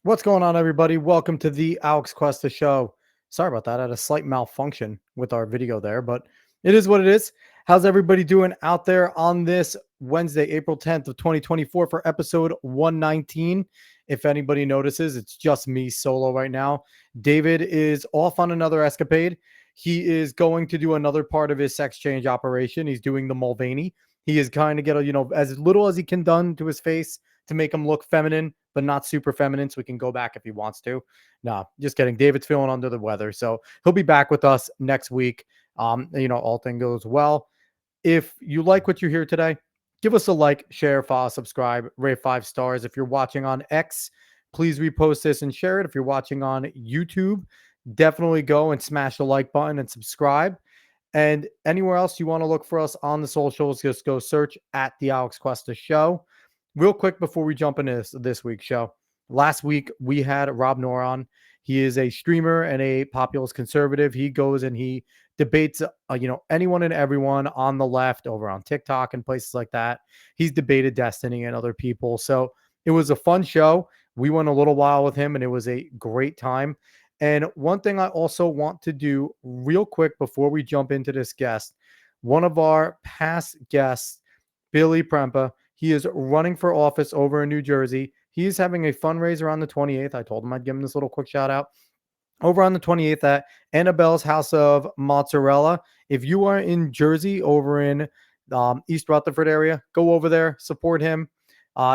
What's going on, everybody? Welcome to the Alex Cuesta Show. Sorry about that. I had a slight malfunction with our video there, but it is what it is. How's everybody doing out there on this Wednesday, April 10th of 2024 for episode 119? If anybody notices, it's just me solo right now. David is off on another escapade. He is going to do another part of his sex change operation. He's doing the Mulvaney. He is trying to get as little as he can done to his face to make him look feminine, but not super feminine, so he can go back if he wants to. No, just kidding. David's feeling under the weather, so he'll be back with us next week. All things goes well. If you like what you hear today, give us a like, share, follow, subscribe, rate 5 stars. If you're watching on X, please repost this and share it. If you're watching on YouTube, definitely go and smash the like button and subscribe. And anywhere else you want to look for us on the socials, just go search at the Alex Cuesta Show. Real quick before we jump into this week's show. Last week, we had Rob Noor on. He is a streamer and a populist conservative. He goes and he debates, anyone and everyone on the left over on TikTok and places like that. He's debated Destiny and other people. So it was a fun show. We went a little while with him and it was a great time. And one thing I also want to do real quick before we jump into this guest, one of our past guests, Billy Prempa, he is running for office over in New Jersey. He is having a fundraiser on the 28th. I told him I'd give him this little quick shout out. Over on the 28th at Annabelle's House of Mozzarella. If you are in Jersey over in East Rutherford area, go over there, support him.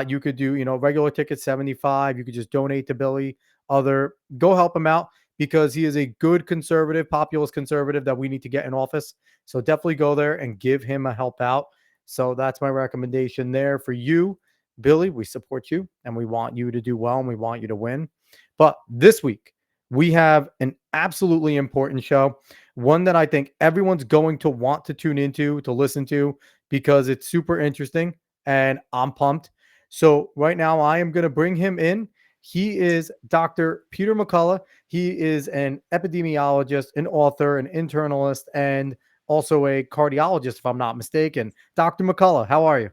You could do, regular tickets, $75. You could just donate to Billy. Go help him out because he is a good conservative, populist conservative that we need to get in office. So definitely go there and give him a help out. So that's my recommendation there for you, Billy. We support you and we want you to do well and we want you to win. But this week, we have an absolutely important show, one that I think everyone's going to want to tune into, to listen to, because it's super interesting and I'm pumped. So right now, I am going to bring him in. He is Dr. Peter McCullough. He is an epidemiologist, an author, an internalist, and also a cardiologist, if I'm not mistaken. Dr. McCullough, how are you?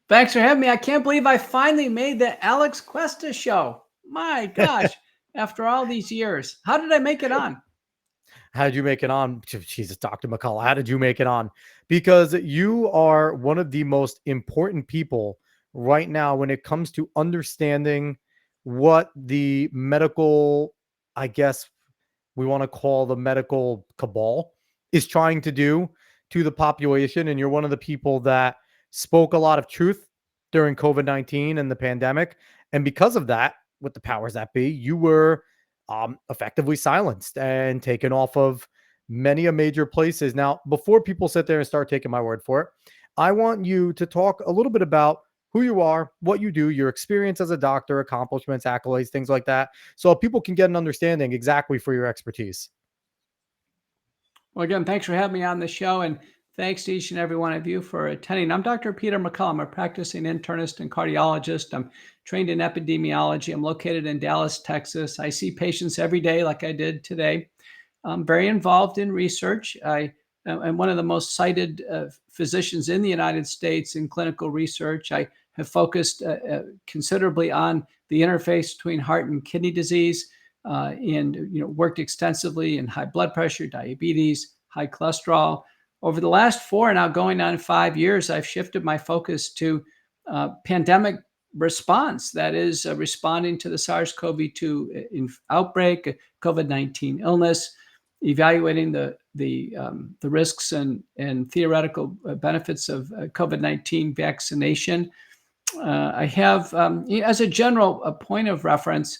Thanks for having me. I can't believe I finally made the Alex Cuesta Show. My gosh, after all these years. How did I make it on? How did you make it on? Jesus, Dr. McCullough, how did you make it on? Because you are one of the most important people right now when it comes to understanding what the medical, I guess we want to call the medical cabal, is trying to do to the population. And you're one of the people that spoke a lot of truth during COVID-19 and the pandemic. And because of that, with the powers that be, you were effectively silenced and taken off of many a major places. Now, before people sit there and start taking my word for it, I want you to talk a little bit about who you are, what you do, your experience as a doctor, accomplishments, accolades, things like that, so people can get an understanding exactly for your expertise. Well, again, thanks for having me on the show, and thanks to each and every one of you for attending. I'm Dr. Peter McCullough. I'm a practicing internist and cardiologist. I'm trained in epidemiology. I'm located in Dallas, Texas. I see patients every day like I did today. I'm very involved in research. I am one of the most cited physicians in the United States in clinical research. I have focused considerably on the interface between heart and kidney disease. And worked extensively in high blood pressure, diabetes, high cholesterol. Over the last 4 and now going on 5 years, I've shifted my focus to pandemic response. That is responding to the SARS-CoV-2 outbreak, COVID-19 illness, evaluating the risks and theoretical benefits of COVID-19 vaccination. I have, as a general point of reference,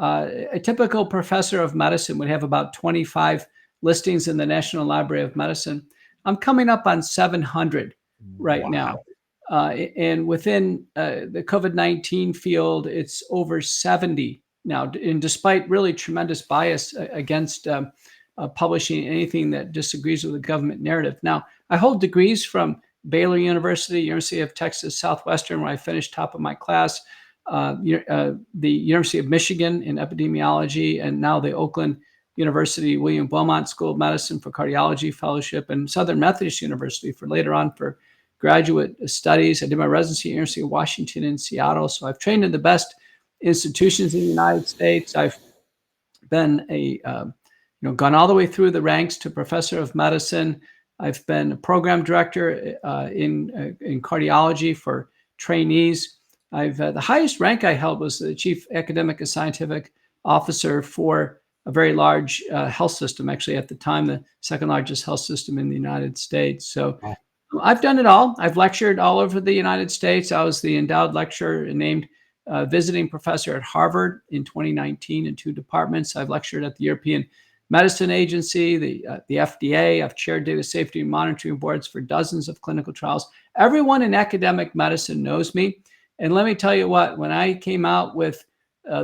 a typical professor of medicine would have about 25 listings in the National Library of Medicine. I'm coming up on 700 right now. And within the COVID-19 field, it's over 70 now. And despite really tremendous bias against publishing anything that disagrees with the government narrative. Now, I hold degrees from Baylor University, University of Texas Southwestern, where I finished top of my class, the University of Michigan in epidemiology, and now the Oakland University William Beaumont School of Medicine for cardiology fellowship, and Southern Methodist University for later on for graduate studies. I did my residency at University of Washington in Seattle. So I've trained in the best institutions in the United States. I've been gone all the way through the ranks to professor of medicine. I've been a program director in cardiology for trainees. The highest rank I held was the chief academic and scientific officer for a very large health system, actually at the time, the second largest health system in the United States. So I've done it all. I've lectured all over the United States. I was the endowed lecturer and named visiting professor at Harvard in 2019 in 2 departments. I've lectured at the European Medicine Agency, the FDA. I've chaired data safety and monitoring boards for dozens of clinical trials. Everyone in academic medicine knows me. And let me tell you what, when I came out with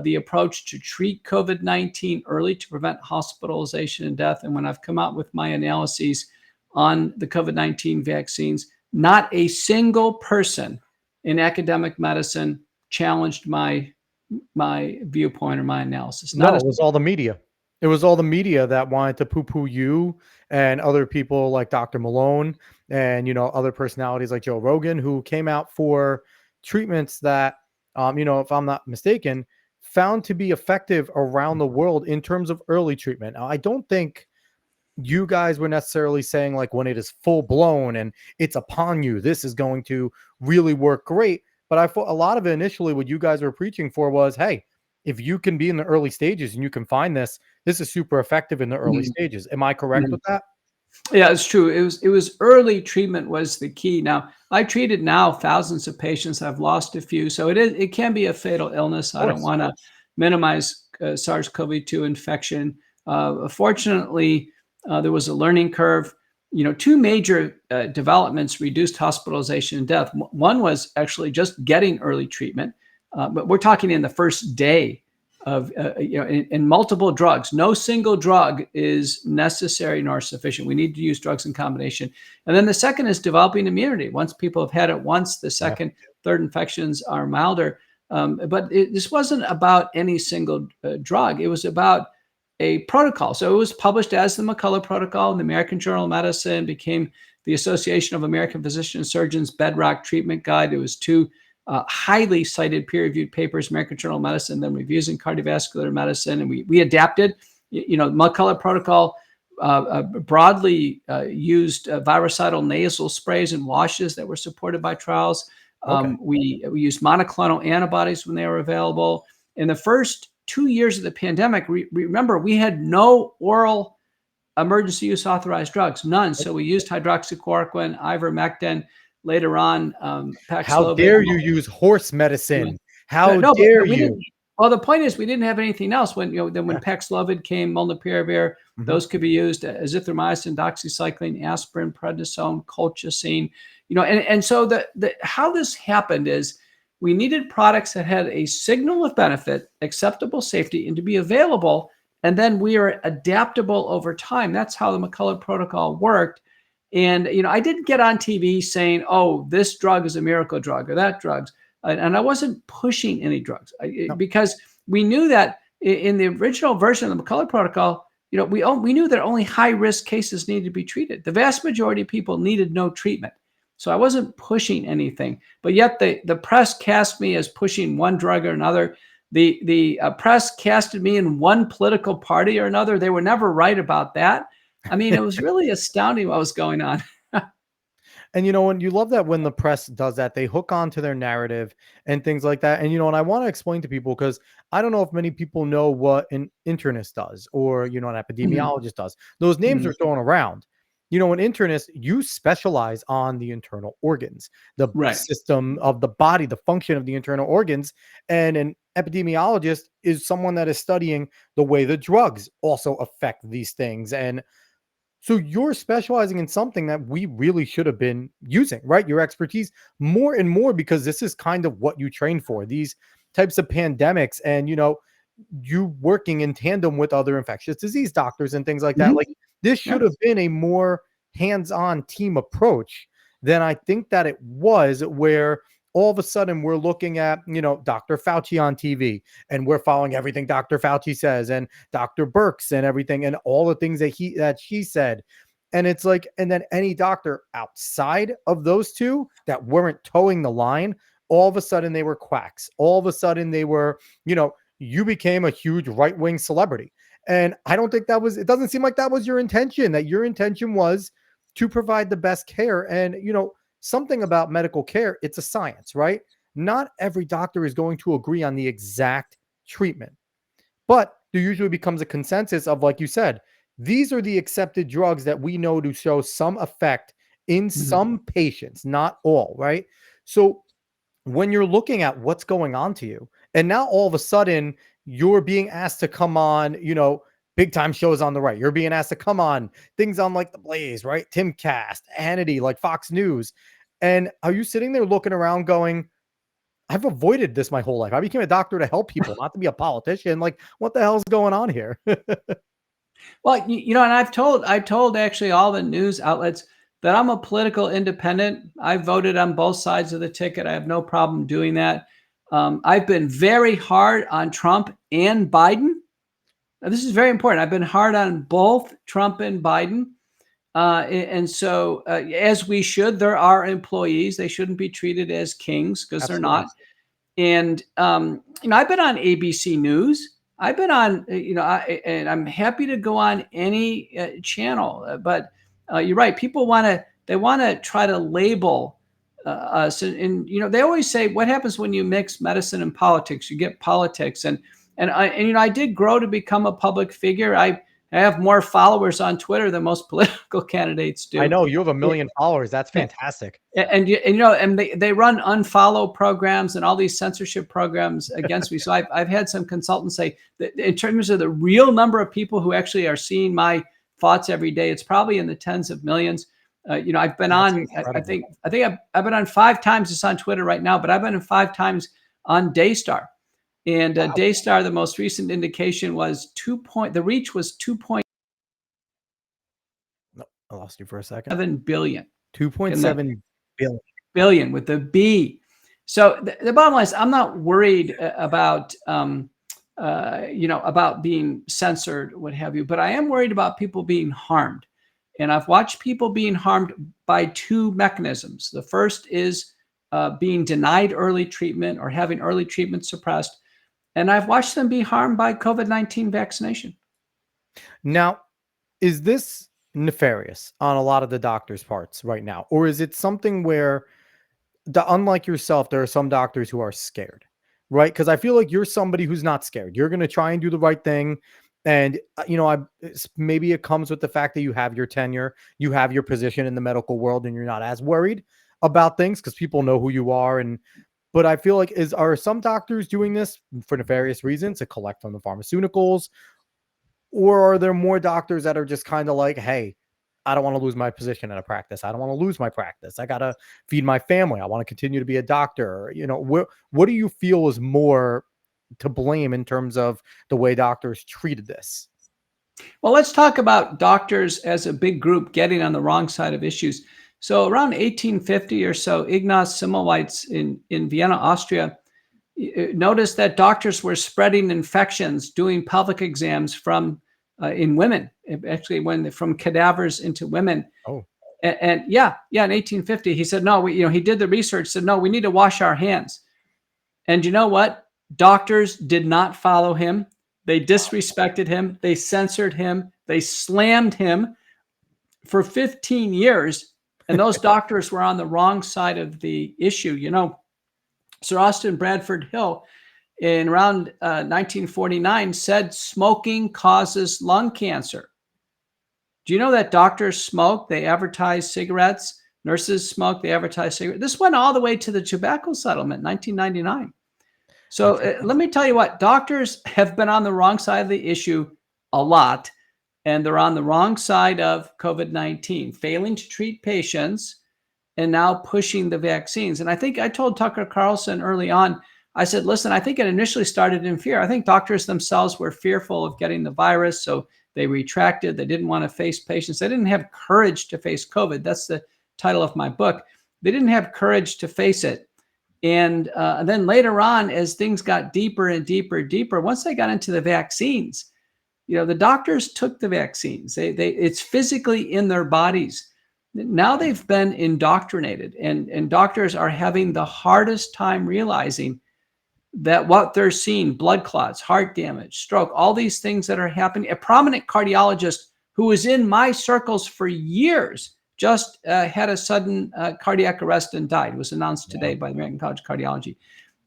the approach to treat COVID-19 early to prevent hospitalization and death, and when I've come out with my analyses on the COVID-19 vaccines, not a single person in academic medicine challenged my viewpoint or my analysis. No, it was all the media. It was all the media that wanted to poo-poo you and other people like Dr. Malone and, other personalities like Joe Rogan, who came out for treatments that, if I'm not mistaken, found to be effective around the world in terms of early treatment. Now, I don't think you guys were necessarily saying like when it is full blown and it's upon you, this is going to really work great. But I thought a lot of it initially, what you guys were preaching for was, hey, if you can be in the early stages and you can find this is super effective in the early stages. Am I correct with that? Yeah, it's true. It was early treatment was the key. Now I treated now thousands of patients. I've lost a few, so it can be a fatal illness. I don't want to minimize SARS-CoV-2 infection. Fortunately, there was a learning curve. 2 major developments reduced hospitalization and death. One was actually just getting early treatment, but we're talking in the first day of, in multiple drugs. No single drug is necessary nor sufficient. We need to use drugs in combination. And then the second is developing immunity. Once people have had it once, the second, third infections are milder. But this wasn't about any single drug. It was about a protocol. So it was published as the McCullough Protocol in the American Journal of Medicine, became the Association of American Physicians and Surgeons Bedrock Treatment Guide. It was 2 highly cited peer-reviewed papers, American Journal of Medicine, then Reviews in Cardiovascular Medicine, and we adapted. McCullough Protocol broadly used virucidal nasal sprays and washes that were supported by trials. We used monoclonal antibodies when they were available. In the first 2 years of the pandemic, remember, we had no oral emergency use authorized drugs, none. So we used hydroxychloroquine, ivermectin, later on, Paxlovid. How dare you use horse medicine? How dare you? Well, the point is we didn't have anything else. When Paxlovid came, molnupiravir, those could be used, azithromycin, doxycycline, aspirin, prednisone, colchicine. And so how this happened is we needed products that had a signal of benefit, acceptable safety, and to be available. And then we are adaptable over time. That's how the McCullough Protocol worked. And, I didn't get on TV saying, oh, this drug is a miracle drug or that drug's. And I wasn't pushing any drugs because we knew that in the original version of the McCullough Protocol, we knew that only high-risk cases needed to be treated. The vast majority of people needed no treatment. So I wasn't pushing anything, but yet the press cast me as pushing one drug or another. The press casted me in one political party or another. They were never right about that. I mean, it was really astounding what was going on. And when you love that when the press does that, they hook on to their narrative and things like that. And and I want to explain to people, because I don't know if many people know what an internist does or an epidemiologist does. Those names are thrown around. An internist, you specialize on the internal organs, the system of the body, the function of the internal organs. And an epidemiologist is someone that is studying the way the drugs also affect these things. And so you're specializing in something that we really should have been using, right? Your expertise more and more, because this is kind of what you train for, these types of pandemics. And, you working in tandem with other infectious disease doctors and things like that. Like, this should have been a more hands-on team approach than I think that it was, where all of a sudden we're looking at, Dr. Fauci on TV and we're following everything Dr. Fauci says, and Dr. Birx and everything, and all the things that she said. And it's like, and then any doctor outside of those two that weren't towing the line all of a sudden they were quacks. All of a sudden they were, you became a huge right-wing celebrity. And I don't think it doesn't seem like that was your intention, that your intention was to provide the best care. And, something about medical care, it's a science, right? Not every doctor is going to agree on the exact treatment, but there usually becomes a consensus of, like you said, these are the accepted drugs that we know to show some effect in some patients, not all, right? So when you're looking at what's going on to you, and now all of a sudden you're being asked to come on, big time shows on the right. You're being asked to come on things on like The Blaze, right? Timcast, Hannity, like Fox News. And are you sitting there looking around going, I've avoided this my whole life. I became a doctor to help people, not to be a politician. Like, what the hell's going on here? Well, and I've told actually all the news outlets that I'm a political independent. I voted on both sides of the ticket. I have no problem doing that. I've been very hard on Trump and Biden. Now, this is very important. I've been hard on both Trump and Biden. And so, as we should, there are employees. They shouldn't be treated as kings because they're not. And, I've been on ABC News. I've been on, and I'm happy to go on any channel. But you're right. People they want to try to label us. And, they always say, what happens when you mix medicine and politics? You get politics. And I did grow to become a public figure. I have more followers on Twitter than most political candidates do. I know you have 1 million followers. That's fantastic. And they run unfollow programs and all these censorship programs against me. So I've had some consultants say that in terms of the real number of people who actually are seeing my thoughts every day, it's probably in the tens of millions. I've been on, I think I've been on 5 times. It's on Twitter right now, but I've been on 5 times on Daystar. And Daystar, the most recent indication was the reach was 2.7 No, I lost you for a second. billion. 2.7 billion with the B. So the bottom line is, I'm not worried about about being censored, what have you, but I am worried about people being harmed. And I've watched people being harmed by 2 mechanisms. The first is being denied early treatment or having early treatment suppressed. And I've watched them be harmed by COVID-19 vaccination. Now, is this nefarious on a lot of the doctors' parts right now? Or is it something where, unlike yourself, there are some doctors who are scared, right? Because I feel like you're somebody who's not scared. You're going to try and do the right thing. And, maybe it comes with the fact that you have your tenure, you have your position in the medical world, and you're not as worried about things because people know who you are. But I feel like, are some doctors doing this for nefarious reasons to collect from the pharmaceuticals? Or are there more doctors that are just kind of like, hey, I don't want to lose my position in a practice. I don't want to lose my practice. I got to feed my family. I want to continue to be a doctor. What do you feel is more to blame in terms of the way doctors treated this? Well, let's talk about doctors as a big group getting on the wrong side of issues. So around 1850 or so, Ignaz Semmelweis in Vienna, Austria, noticed that doctors were spreading infections doing pelvic exams from in women, actually from cadavers into women. Oh, in 1850, he said, no, he did the research, said, no, we need to wash our hands. And you know what? Doctors did not follow him. They disrespected him. They censored him. They slammed him for 15 years. And those doctors were on the wrong side of the issue. Sir Austin Bradford Hill in around 1949 said smoking causes lung cancer. Do you know that doctors smoke? They advertise cigarettes. Nurses smoke. They advertise cigarettes. This went all the way to the tobacco settlement, 1999. So let me tell you what, doctors have been on the wrong side of the issue a lot, and they're on the wrong side of COVID-19, failing to treat patients and now pushing the vaccines. And I think I told Tucker Carlson early on, I said, listen, I think it initially started in fear. I think doctors themselves were fearful of getting the virus, so they retracted. They didn't want to face patients. They didn't have courage to face COVID. That's the title of my book. They didn't have courage to face it. And then later on, as things got deeper and deeper, once they got into the vaccines, the doctors took the vaccines. It's physically in their bodies. Now they've been indoctrinated, and doctors are having the hardest time realizing that what they're seeing, blood clots, heart damage, stroke, all these things that are happening. A prominent cardiologist who was in my circles for years just had a sudden cardiac arrest and died. It was announced today by the American College of Cardiology.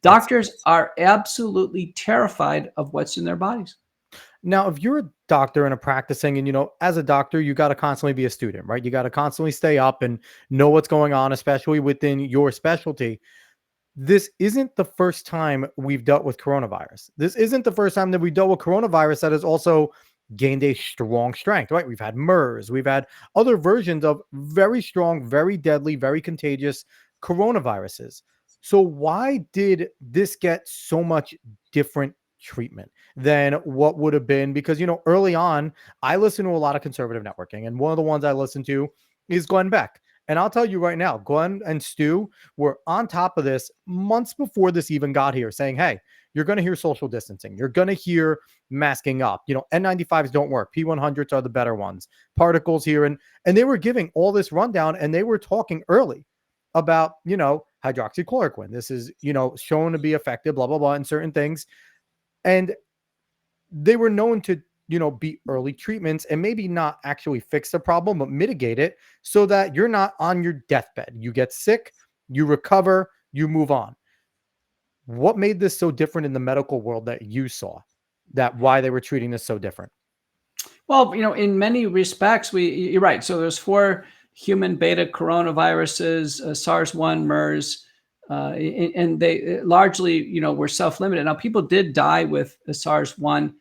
Doctors are absolutely terrified of what's in their bodies. Now, if you're a doctor and a practicing, and as a doctor, you got to constantly be a student, right? You got to constantly stay up and know what's going on, especially within your specialty. This isn't the first time we've dealt with coronavirus. This isn't the first time that we dealt with coronavirus that has also gained a strong strength, right? We've had MERS, we've had other versions of very strong, very deadly, very contagious coronaviruses. So why did this get so much different treatment than what would have been? Because, early on, I listened to a lot of conservative networking, and one of the ones I listened to is Glenn Beck. And I'll tell you right now, Glenn and Stu were on top of this months before this even got here, saying, hey, you're going to hear social distancing. You're going to hear masking up. N95s don't work. P100s are the better ones. Particles here. And they were giving all this rundown, and they were talking early about, hydroxychloroquine. This is, shown to be effective, blah, blah, blah, in certain things. And they were known to, be early treatments and maybe not actually fix the problem, but mitigate it so that you're not on your deathbed. You get sick, you recover, you move on. What made this so different in the medical world that you saw, that why they were treating this so different? Well, in many respects, you're right. So there's 4 human beta coronaviruses, SARS-1, MERS, and they largely, were self-limited. Now, people did die with the SARS-1,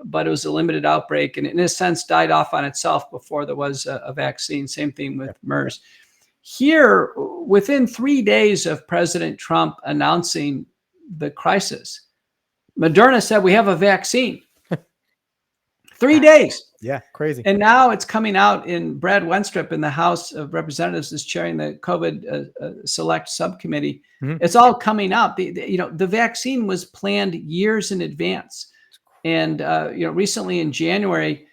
but it was a limited outbreak, and in a sense died off on itself before there was a vaccine. Same thing with MERS. Here, within 3 days of President Trump announcing the crisis, Moderna said, we have a vaccine. 3 days. Yeah, crazy. And now it's coming out in Brad Wenstrup in the House of Representatives is chairing the COVID select subcommittee. Mm-hmm. It's all coming out. The vaccine was planned years in advance. And, recently in January,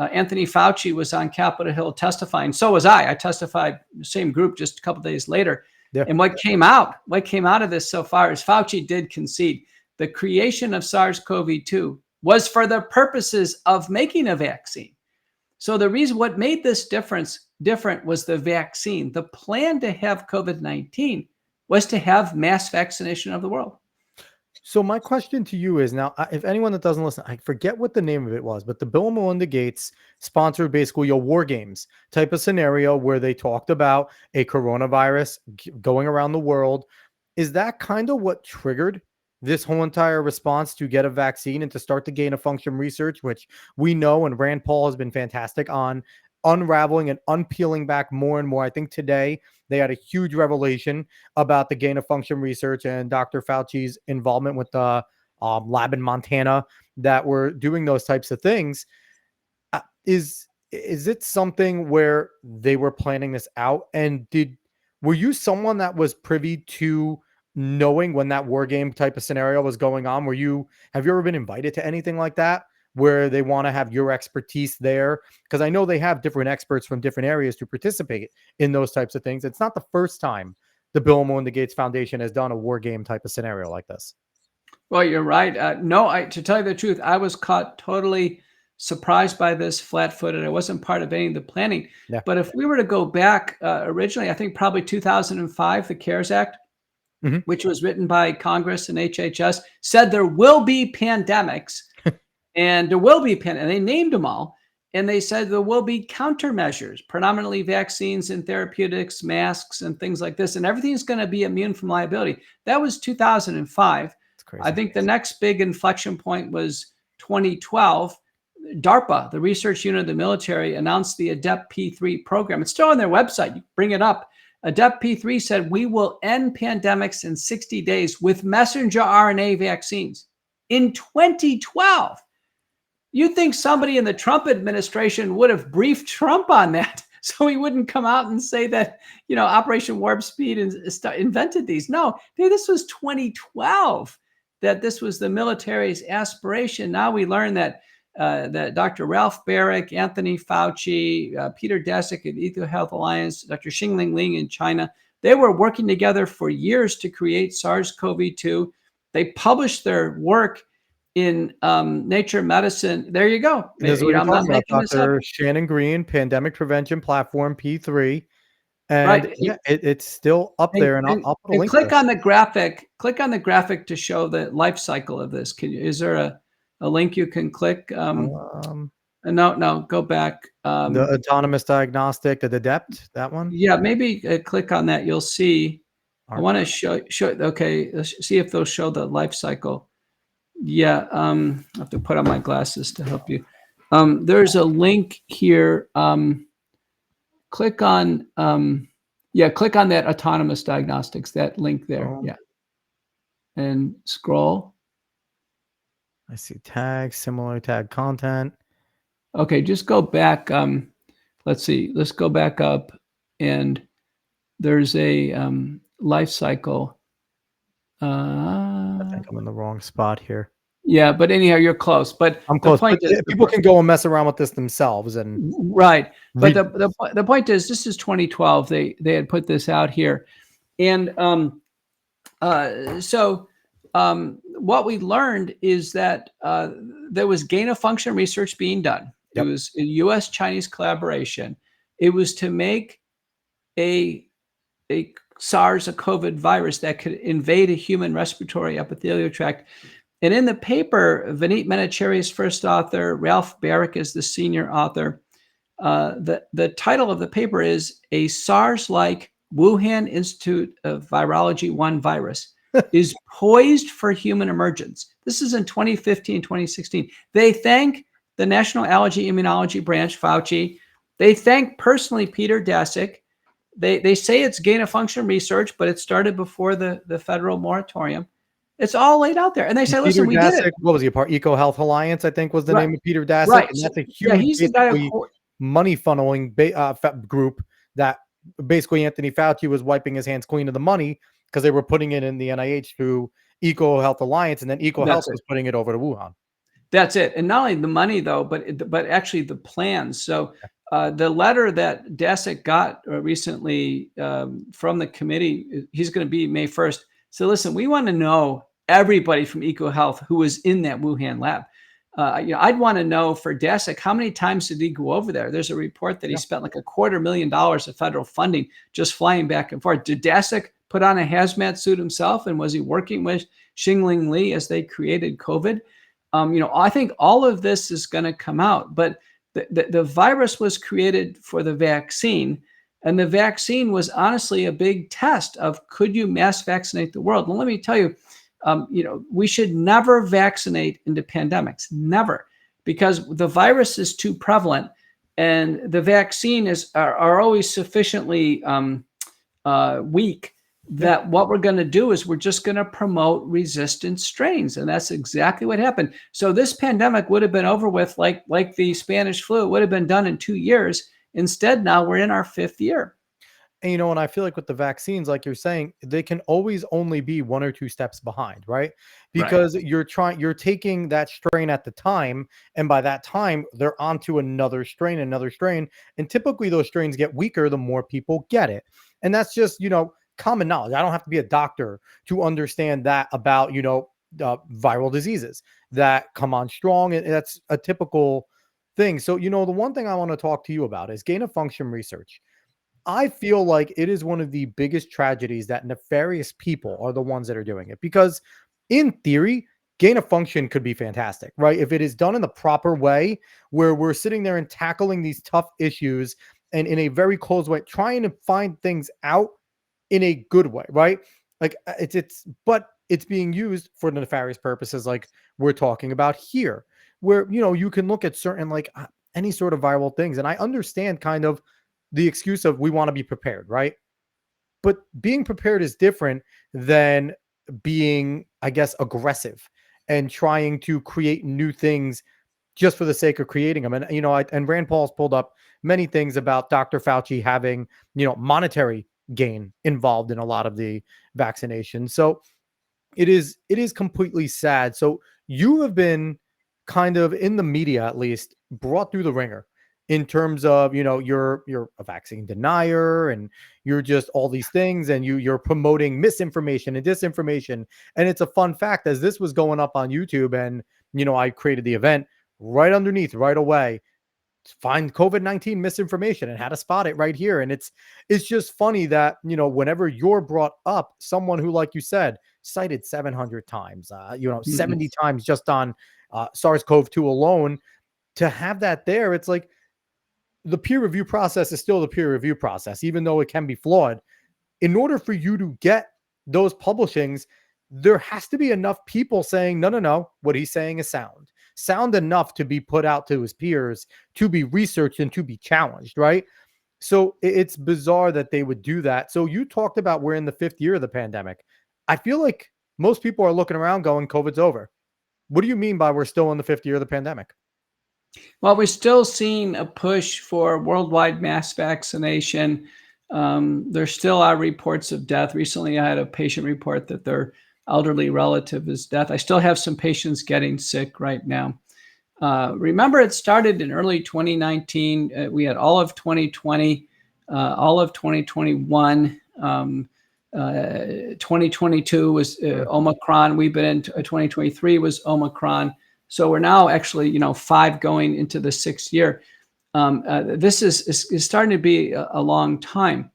Anthony Fauci was on Capitol Hill testifying. So was I. I testified the same group just a couple of days later. Yeah. And what came out of this so far is Fauci did concede the creation of SARS-CoV-2 was for the purposes of making a vaccine. So the reason what made this different was the vaccine. The plan to have COVID-19 was to have mass vaccination of the world. So my question to you is now, if anyone that doesn't listen, I forget what the name of it was, but the Bill and Melinda Gates sponsored basically a war games type of scenario where they talked about a coronavirus going around the world. Is that kind of what triggered this whole entire response to get a vaccine and to start the gain of function research, which we know, and Rand Paul has been fantastic on unraveling and unpeeling back more and more. I think today they had a huge revelation about the gain of function research and Dr. Fauci's involvement with the lab in Montana that were doing those types of things. Is it something where they were planning this out? And were you someone that was privy to knowing when that war game type of scenario was going on? Have you ever been invited to anything like that, where they want to have your expertise there? Because I know they have different experts from different areas to participate in those types of things. It's not the first time the Bill and Melinda Gates Foundation has done a war game type of scenario like this. Well, you're right. To tell you the truth, I was caught totally surprised by this, flat-footed. I wasn't part of any of the planning. Yeah. But if we were to go back originally, I think probably 2005, the CARES Act, mm-hmm. which was written by Congress and HHS, said there will be pandemics. And there will be and they named them all. And they said there will be countermeasures, predominantly vaccines and therapeutics, masks, and things like this. And everything's going to be immune from liability. That was 2005. That's crazy. I think the next big inflection point was 2012. DARPA, the research unit of the military, announced the ADEPT P3 program. It's still on their website. You bring it up. ADEPT P3 said, we will end pandemics in 60 days with messenger RNA vaccines in 2012. You'd think somebody in the Trump administration would have briefed Trump on that so he wouldn't come out and say that, Operation Warp Speed invented these. No, this was 2012 that this was the military's aspiration. Now we learn that that Dr. Ralph Baric, Anthony Fauci, Peter Daszak at EcoHealth Alliance, Dr. Xingling Ling in China, they were working together for years to create SARS-CoV-2. They published their work in Nature Medicine. There you go. This is what you're I'm not talking about, making this up. Dr. Shannon Green, Pandemic Prevention Platform P3. And Right. yeah, it's still up there, and I'll put a And link there. click on the graphic. Click on the graphic to show the life cycle of this. Is there a link you can click? No, go back. The autonomous diagnostic, the adept, that one. Yeah, maybe click on that. You'll see. I want to show. Okay, let's see if they'll show the life cycle. Yeah, I have to put on my glasses to help you. There's a link here. Click on. Click on that autonomous diagnostics. That link there. Yeah, and scroll. I see tags, similar tag content. Okay, just go back. Let's see. Let's go back up, and there's a life cycle. I think I'm in the wrong spot here. Yeah, but anyhow, you're close. But I'm close. But people can go and mess around with this themselves, and right. But the point is, this is 2012. They had put this out here, and what we learned is that there was gain of function research being done. Yep. It was a U.S.-Chinese collaboration. It was to make a SARS, a COVID virus that could invade a human respiratory epithelial tract. And in the paper, Vineet Menachery is first author. Ralph Baric is the senior author. The title of the paper is "A SARS-like Wuhan Institute of Virology 1 virus is poised for human emergence." This is in 2015, 2016. They thank the National Allergy Immunology Branch, Fauci. They thank personally Peter Daszak. They say it's gain of function research, but it started before the federal moratorium. It's all laid out there. And they say, listen, we did it. What was he part? EcoHealth Alliance, I think, was the name of Peter Daszak. Right. And that's a huge he's the guy money funneling group that basically Anthony Fauci was wiping his hands clean of the money because they were putting it in the NIH through EcoHealth Alliance, and then EcoHealth was putting it over to Wuhan. That's it. And not only the money, though, but actually the plans. So the letter that Daszak got recently from the committee, he's going to be May 1st. So listen, we want to know everybody from EcoHealth who was in that Wuhan lab. I'd want to know for Daszak, how many times did he go over there? There's a report that he spent like $250,000 of federal funding just flying back and forth. Did Daszak put on a hazmat suit himself? And was he working with Xingling Li as they created COVID? I think all of this is going to come out, but the virus was created for the vaccine. And the vaccine was honestly a big test of, could you mass vaccinate the world? And let me tell you, we should never vaccinate into pandemics, never, because the virus is too prevalent, and the vaccine are always sufficiently weak that what we're going to do is we're just going to promote resistant strains. And that's exactly what happened. So this pandemic would have been over with like the Spanish flu. It would have been done in 2 years. Instead, now we're in our 5th year. And, and I feel like with the vaccines, like you're saying, they can always only be 1 or 2 steps behind, right? Because you're taking that strain at the time, and by that time, they're onto another strain. And typically those strains get weaker the more people get it. And that's just, common knowledge. I don't have to be a doctor to understand that about, viral diseases that come on strong. And that's a typical thing. So, the one thing I want to talk to you about is gain of function research. I feel like it is one of the biggest tragedies that nefarious people are the ones that are doing it, because in theory, gain of function could be fantastic, right? If it is done in the proper way, where we're sitting there and tackling these tough issues and in a very close way, trying to find things out in a good way, right? Like but it's being used for nefarious purposes, like we're talking about here, where, you can look at certain, like any sort of viral things. And I understand kind of the excuse of we want to be prepared, right? But being prepared is different than being, I guess, aggressive and trying to create new things just for the sake of creating them. And, and Rand Paul's pulled up many things about Dr. Fauci having, monetary gain involved in a lot of the vaccinations. So it is completely sad. So you have been kind of in the media, at least, brought through the ringer in terms of, you're a vaccine denier and you're just all these things, and you're promoting misinformation and disinformation. And it's a fun fact, as this was going up on YouTube, and I created the event right underneath right away, find COVID-19 misinformation and how to spot it right here. And it's just funny that, whenever you're brought up, someone who, like you said, cited 700 times, 70 times just on SARS-CoV-2 alone, to have that there, it's like the peer review process is still the peer review process, even though it can be flawed. In order for you to get those publishings, there has to be enough people saying, no, what he's saying is sound enough to be put out to his peers, to be researched and to be challenged, right? So it's bizarre that they would do that. So you talked about we're in the 5th year of the pandemic. I feel like most people are looking around going, COVID's over. What do you mean by we're still in the 5th year of the pandemic? Well, we're still seeing a push for worldwide mass vaccination. There still are reports of death. Recently, I had a patient report that their elderly relative is death. I still have some patients getting sick right now. Remember, it started in early 2019. We had all of 2020, all of 2021. 2022 was Omicron. We've been in 2023 was Omicron. So we're now actually, 5 going into the 6th year. This is starting to be a long time.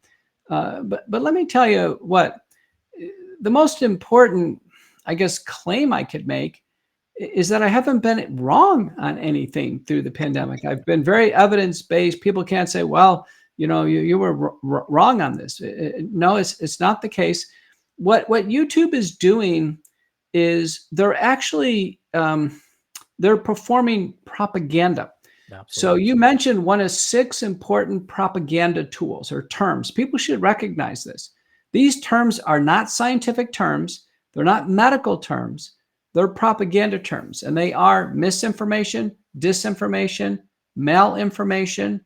But let me tell you what, the most important, I guess, claim I could make is that I haven't been wrong on anything through the pandemic. I've been very evidence-based. People can't say, well, you were wrong on this. No, it's not the case. What YouTube is doing is they're actually, they're performing propaganda. Absolutely. So you mentioned one of 6 important propaganda tools or terms. People should recognize this. These terms are not scientific terms. They're not medical terms. They're propaganda terms, and they are misinformation, disinformation, malinformation,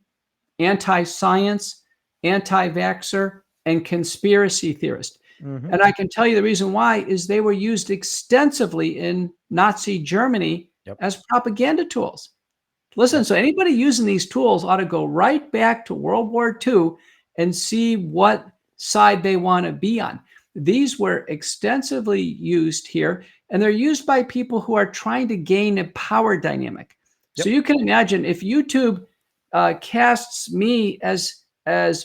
anti-science, anti-vaxxer, and conspiracy theorist. And I can tell you the reason why is they were used extensively in Nazi Germany as propaganda tools. Listen, so anybody using these tools ought to go right back to World War II and see what side they want to be on. These were extensively used here, and they're used by people who are trying to gain a power dynamic. So you can imagine if YouTube casts me as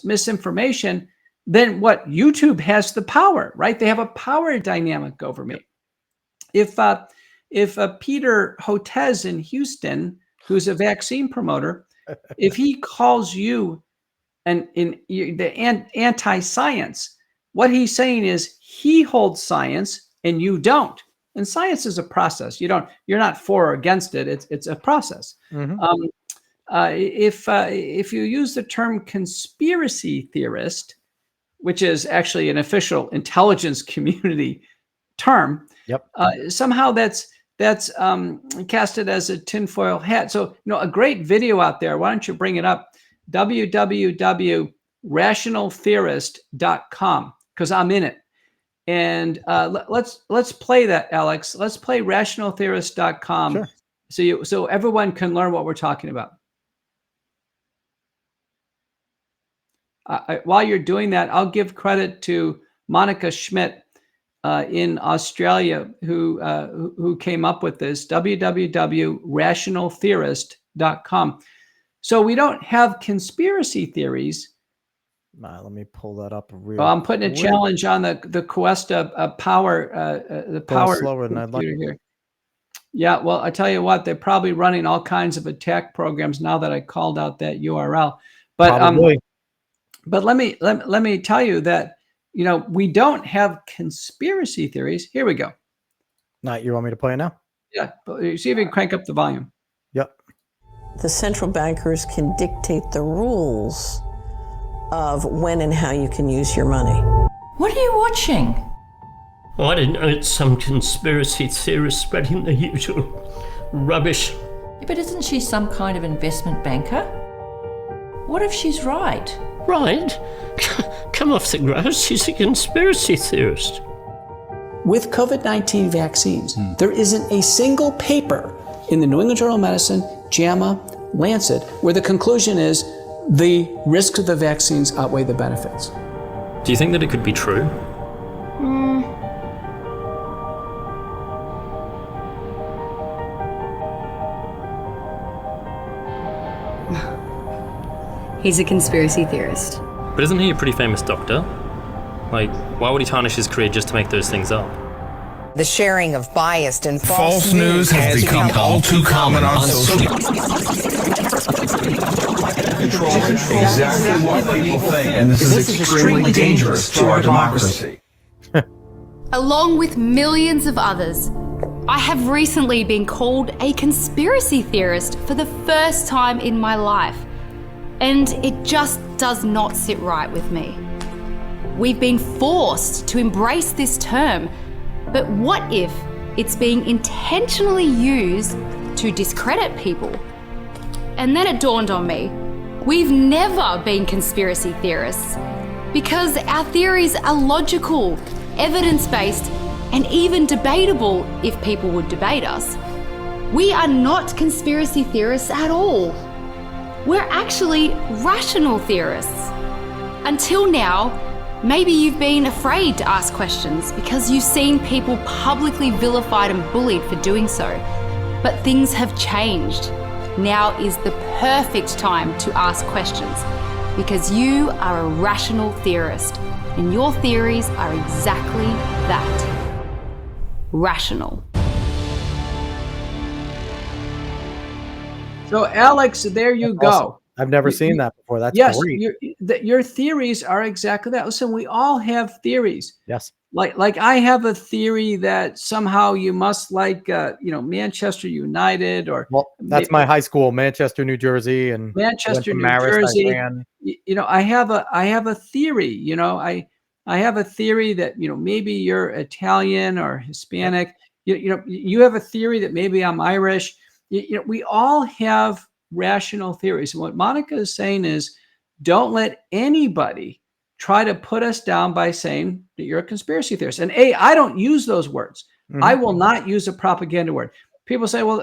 misinformation, then what? YouTube has the power, right? They have a power dynamic over me. If Peter Hotez in Houston, who's a vaccine promoter, if he calls you the anti-science, what he's saying is he holds science and you don't. And science is a process. You're not for or against it. It's a process. If you use the term conspiracy theorist, which is actually an official intelligence community term, somehow that's casted as a tinfoil hat. So, a great video out there. Why don't you bring it up? www.rationaltheorist.com, because I'm in it. And let's play that, Alex. Let's play rationaltheorist.com. Sure. So everyone can learn what we're talking about. While you're doing that, I'll give credit to Monica Schmidt in Australia who came up with this, www.rationaltheorist.com. So we don't have conspiracy theories. Let me pull that up real I'm putting a challenge on the Cuesta power, the power slower than I'd like here. Yeah, well, I tell you what, they're probably running all kinds of attack programs now that I called out that URL. But but let me tell you that we don't have conspiracy theories. Here we go. You want me to play it now? Yeah, see if you can crank up the volume. Yep. The central bankers can dictate the rules of when and how you can use your money. What are you watching? Oh, I didn't know it's some conspiracy theorist spreading the usual rubbish. Yeah, but isn't she some kind of investment banker? What if she's right? Right? Come off the grass, she's a conspiracy theorist. With COVID-19 vaccines, there isn't a single paper in the New England Journal of Medicine, JAMA, Lancet, where the conclusion is the risks of the vaccines outweigh the benefits. Do you think that it could be true? He's a conspiracy theorist. But isn't he a pretty famous doctor? Like, why would he tarnish his career just to make those things up? The sharing of biased and false news has become all too common on social media. Exactly what people think, and this is extremely dangerous to our democracy. Along with millions of others, I have recently been called a conspiracy theorist for the first time in my life, and it just does not sit right with me. We've been forced to embrace this term, but what if it's being intentionally used to discredit people? And then it dawned on me, we've never been conspiracy theorists because our theories are logical, evidence-based, and even debatable if people would debate us. We are not conspiracy theorists at all. We're actually rational theorists. Until now, maybe you've been afraid to ask questions because you've seen people publicly vilified and bullied for doing so. But things have changed. Now is the perfect time to ask questions because you are a rational theorist and your theories are exactly that. Rational. So Alex, there you go. Awesome. I've never seen that before. That's yes, great. Your theories are exactly that. Listen, we all have theories. Yes. Like I have a theory that somehow you must like, Manchester United or. Well, that's my high school, Manchester, New Jersey, and Manchester, New Jersey. I have a theory. I have a theory that maybe you're Italian or Hispanic. You have a theory that maybe I'm Irish. We all have rational theories. And what Monica is saying is, don't let anybody try to put us down by saying that you're a conspiracy theorist. And I don't use those words. Mm-hmm. I will not use a propaganda word. People say, well,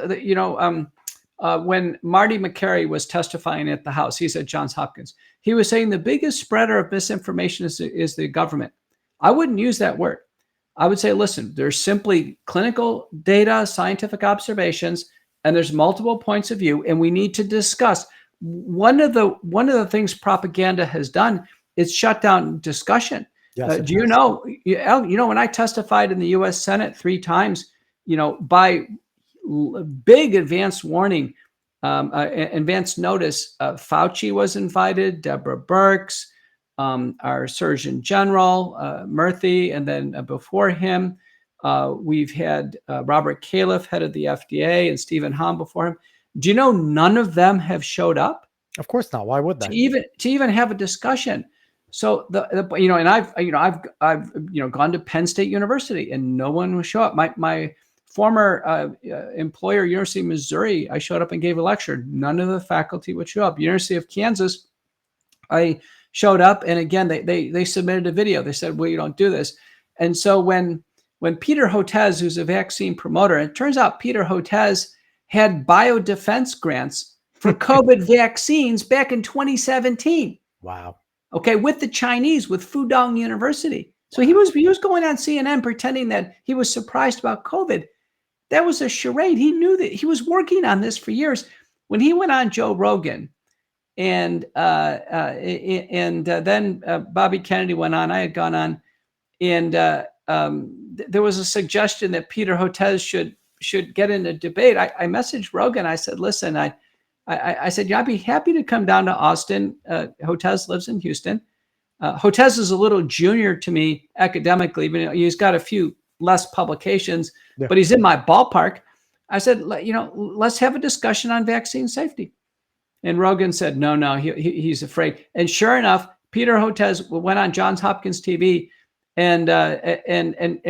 when Marty McCary was testifying at the House, he's at Johns Hopkins. He was saying the biggest spreader of misinformation is the government. I wouldn't use that word. I would say, listen, there's simply clinical data, scientific observations, and there's multiple points of view, and we need to discuss. One of the things propaganda has done is shut down discussion. Yes, do you know, when I testified in the U.S. Senate 3 times, by big advance warning, advance notice, Fauci was invited, Deborah Birx, our Surgeon General, Murthy, and then before him, we've had Robert Califf, head of the FDA, and Stephen Hahn before him. Do you know none of them have showed up? Of course not. Why would they? To even have a discussion. So and I've gone to Penn State University and no one would show up. My former employer, University of Missouri, I showed up and gave a lecture. None of the faculty would show up. University of Kansas, I showed up, and again they submitted a video. They said, well, you don't do this. And so when Peter Hotez, who's a vaccine promoter, and it turns out Peter Hotez had biodefense grants for COVID vaccines back in 2017. Wow. Okay, with the Chinese, with Fudong University. So he was going on CNN pretending that he was surprised about COVID. That was a charade. He knew that he was working on this for years. When he went on Joe Rogan, and then Bobby Kennedy went on, I had gone on, and there was a suggestion that Peter Hotez should get in a debate. I messaged Rogan. I said, listen, I said, yeah, I'd be happy to come down to Austin. Hotez lives in Houston. Hotez is a little junior to me academically, but he's got a few less publications, but he's in my ballpark. I said, let's have a discussion on vaccine safety. And Rogan said, no, he's afraid. And sure enough, Peter Hotez went on Johns Hopkins TV, and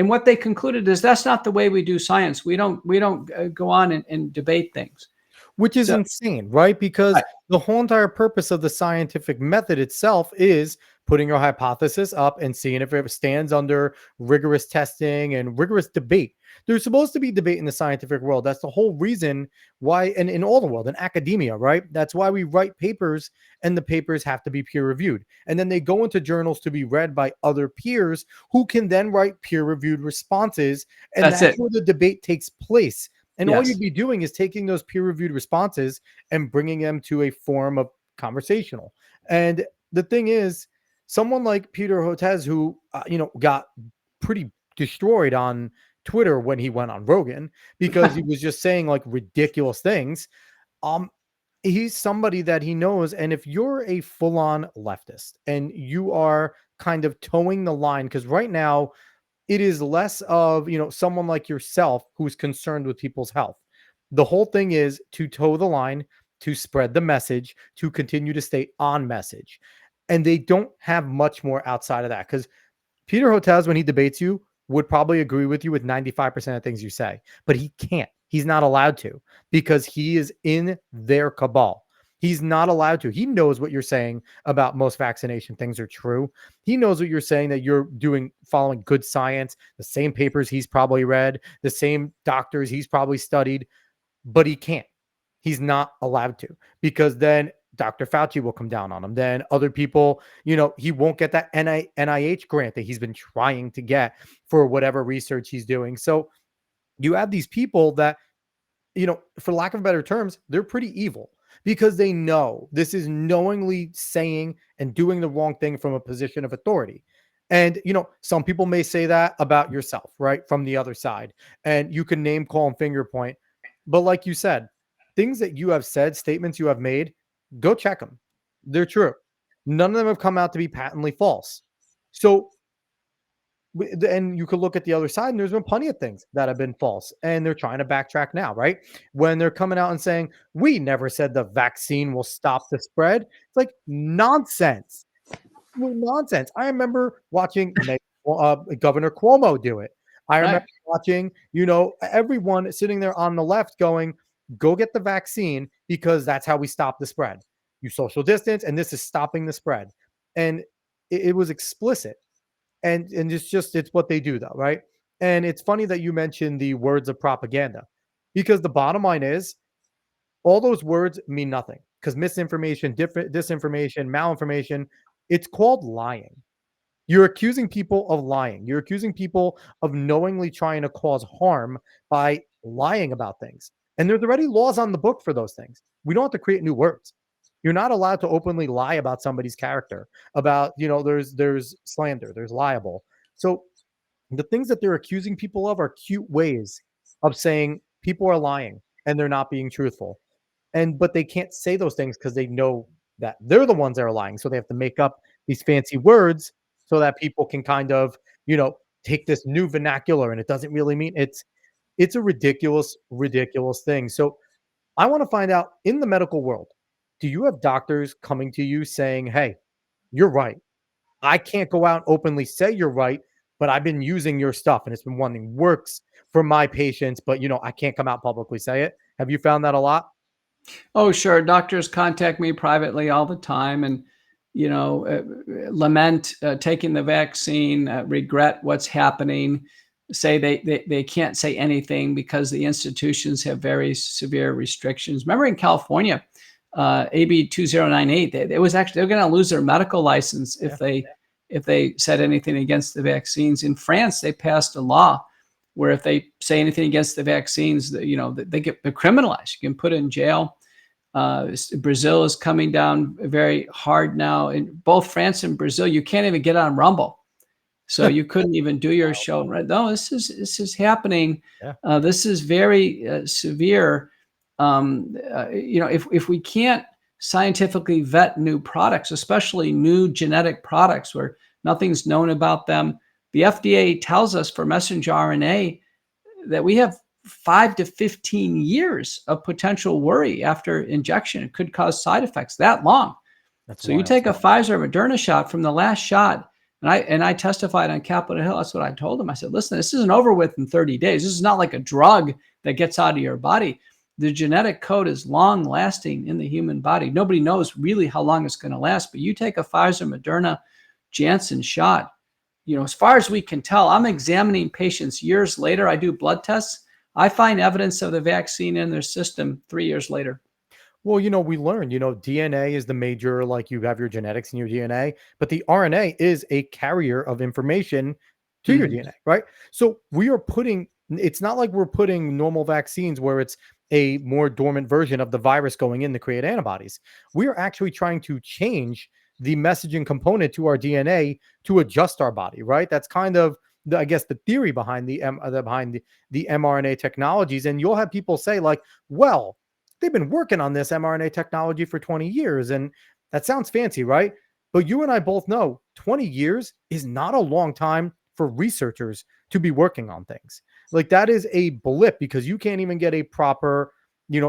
what they concluded is that's not the way we do science. We don't go on and debate things. Which is insane, right? Because the whole entire purpose of the scientific method itself is putting your hypothesis up and seeing if it stands under rigorous testing and rigorous debate. There's supposed to be debate in the scientific world. That's the whole reason why, and in all the world, in academia, right? That's why we write papers, and the papers have to be peer reviewed. And then they go into journals to be read by other peers who can then write peer reviewed responses. And that's where the debate takes place. And all you'd be doing is taking those peer reviewed responses and bringing them to a form of conversational. And the thing is, someone like Peter Hotez, who, got pretty destroyed on Twitter when he went on Rogan because he was just saying like ridiculous things. He's somebody that he knows. And if you're a full-on leftist and you are kind of towing the line, because right now it is less of, someone like yourself who's concerned with people's health. The whole thing is to toe the line, to spread the message, to continue to stay on message. And they don't have much more outside of that, because Peter Hotez, when he debates you, would probably agree with you with 95% of things you say, but he can't. He's not allowed to, because he is in their cabal. He's not allowed to. He knows what you're saying about most vaccination things are true. He knows what you're saying, that you're following good science, the same papers he's probably read, the same doctors he's probably studied, but he can't. He's not allowed to, because then Dr. Fauci will come down on him. Then other people, he won't get that NIH grant that he's been trying to get for whatever research he's doing. So you have these people that, for lack of better terms, they're pretty evil, because they know this is knowingly saying and doing the wrong thing from a position of authority. And, some people may say that about yourself, right? From the other side, and you can name, call, and finger point. But like you said, things that you have said, statements you have made, go check them. They're true. None of them have come out to be patently false. So, and you could look at the other side, and there's been plenty of things that have been false, and they're trying to backtrack now, right? When they're coming out and saying, we never said the vaccine will stop the spread. It's like nonsense. Nonsense. I remember watching Governor Cuomo do it. I remember watching, everyone sitting there on the left going, go get the vaccine, because that's how we stop the spread. You social distance, and this is stopping the spread. And it was explicit. And it's what they do, though, right? And it's funny that you mentioned the words of propaganda, because the bottom line is all those words mean nothing, because misinformation, disinformation, malinformation, it's called lying. You're accusing people of lying. You're accusing people of knowingly trying to cause harm by lying about things. And there's already laws on the book for those things. We don't have to create new words. You're not allowed to openly lie about somebody's character, about, there's slander, there's liable. So the things that they're accusing people of are cute ways of saying people are lying and they're not being truthful. But they can't say those things because they know that they're the ones that are lying. So they have to make up these fancy words so that people can kind of, take this new vernacular, and it doesn't really mean it's a ridiculous, ridiculous thing. So I want to find out, in the medical world, do you have doctors coming to you saying, hey, you're right. I can't go out and openly say you're right, but I've been using your stuff and it's been one thing works for my patients, but I can't come out publicly say it. Have you found that a lot? Oh, sure. Doctors contact me privately all the time and, lament taking the vaccine, regret what's happening, say they can't say anything because the institutions have very severe restrictions. Remember in California, AB 2098, it was actually, they're going to lose their medical license if they said anything against the vaccines. In France, they passed a law where if they say anything against the vaccines, they're criminalized. You can put in jail. Brazil is coming down very hard now. In both France and Brazil, you can't even get on Rumble. So you couldn't even do your show. Right? No, this is happening. Yeah. This is very severe. If we can't scientifically vet new products, especially new genetic products where nothing's known about them, the FDA tells us for messenger RNA that we have 5 to 15 years of potential worry after injection. It could cause side effects that long. So you take a Pfizer or Moderna shot from the last shot, and I testified on Capitol Hill. That's what I told them. I said, listen, this isn't over with in 30 days. This is not like a drug that gets out of your body. The genetic code is long lasting in the human body. Nobody knows really how long it's going to last, but you take a Pfizer, Moderna Janssen shot, as far as we can tell, I'm examining patients years later. I do blood tests. I find evidence of the vaccine in their system 3 years later. Well, we learned, DNA is the major, like you have your genetics in your DNA, but the RNA is a carrier of information to your DNA, right? So it's not like we're putting normal vaccines where it's a more dormant version of the virus going in to create antibodies. We are actually trying to change the messaging component to our DNA to adjust our body, right? That's kind of I guess the theory behind the mRNA technologies. And you'll have people say like, well, they've been working on this mRNA technology for 20 years. And that sounds fancy, right? But you and I both know 20 years is not a long time for researchers to be working on things. Like that is a blip because you can't even get a proper,